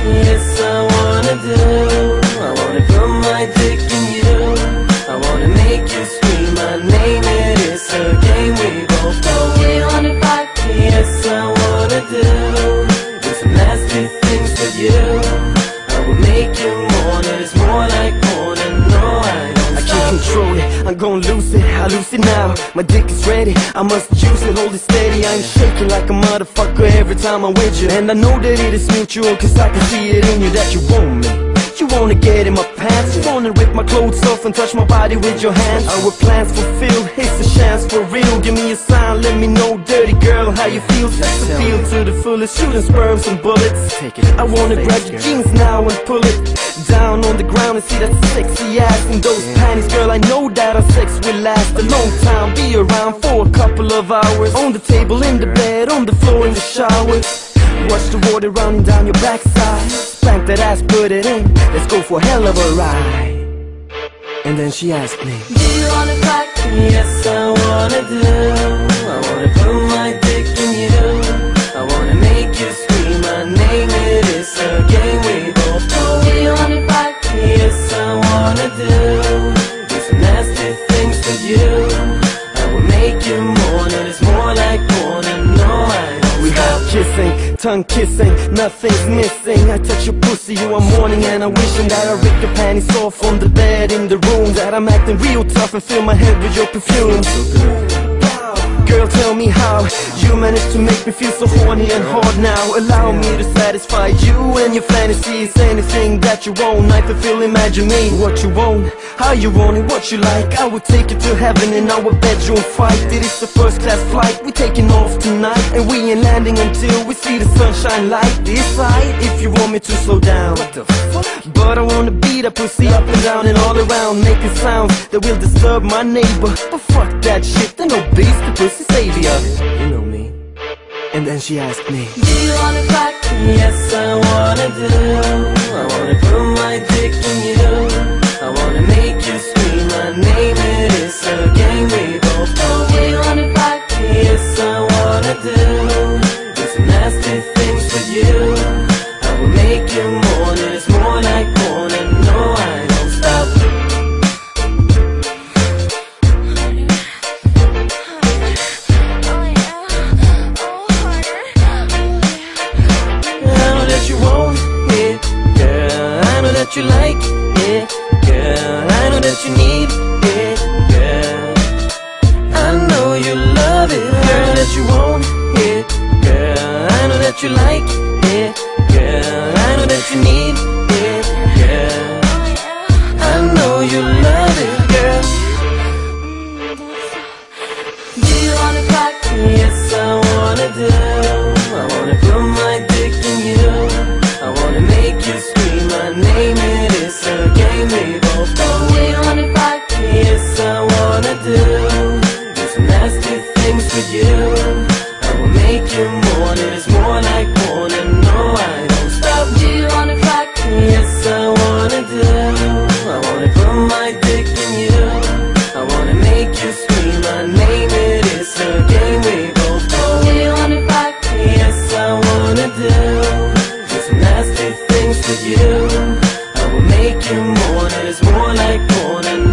Yes, I wanna do. I wanna put my dick in you. I wanna make you scream my name. It is a game we both know. Do you wanna fight? Yes, I wanna do some nasty things with you. I will make you mourn. It's more like porn, and no, I can't control it, I'm gon' lose it, I lose it now. My dick is ready, I must juice it, hold it steady. I'm shaking like a motherfucker every time I'm with you. And I know that it is mutual, cause I can see it in you that you want me. You wanna get in my pants, you wanna rip my clothes off and touch my body with your hands. Our plans fulfilled, it's a chance for real. Give me a sign, let me know, dirty girl, how you feel. Sex appeal to the fullest, shooting sperms and bullets. I wanna grab your jeans now and pull it down on the ground and see that sexy ass in those panties. Girl, I know that our sex will last a long time. Be around for a couple of hours, on the table, in the bed, on the floor, in the showers. Watch the water running down your backside. Spank that ass, put it in, let's go for a hell of a ride. And then she asked me, do you wanna fight? Yes, I wanna do. I wanna put my dick in you. I wanna make you scream my name. It is a game we both know. Do you wanna fight? Yes, I wanna do some nasty things with you. I will make you mourn, and it's more like porn, and no, I don't. We have kissing, tongue kissing, nothing's missing. I touch your pussy, you are mourning, and I'm wishing that I rip your panties off on the bed in the room. That I'm acting real tough and fill my head with your perfume. Girl, tell me how you you managed to make me feel so horny and hard now. Allow me to satisfy you and your fantasies. Anything that you want, I fulfill, imagine me. What you want, how you want it, what you like. I will take you to heaven in our bedroom fight. It is the first class flight, we taking off tonight. And we ain't landing until we see the sunshine light. This side, if you want me to slow down. What the fuck? But I wanna beat that pussy up and down and all around, making sounds that will disturb my neighbor. But fuck that shit, there no beast, the pussy savior. You know me. And then she asked me, do you wanna fuck? Yes, I wanna do. I wanna put my dick in you. I wanna make you scream my name. It is a game we both know. Do you wanna fuck? Yes, I wanna do some nasty things for you. I will make you mourn. It's more like porn, and no, I don't stop. You like it, girl. I know that you need it, girl. I know you love it, girl. That you want it, girl. I know that you like it, girl. I know that you need it, girl. I know you love it, girl. Do you wanna fuck? Yes, I wanna do. I wanna put my dick in you. I wanna make you scream my name. It is a game we both know. Do you wanna fuck? Yes, I wanna do some nasty things for you. I will make you mourn. It is more like porn, and no, I don't stop. Do you wanna fuck? Yes, I wanna do. I wanna put my dick in you. I wanna make you scream my name. It is a game we both know. Do you wanna fuck? Yes, I wanna do some nasty things for you. I will make you mourn. It is more like porn, and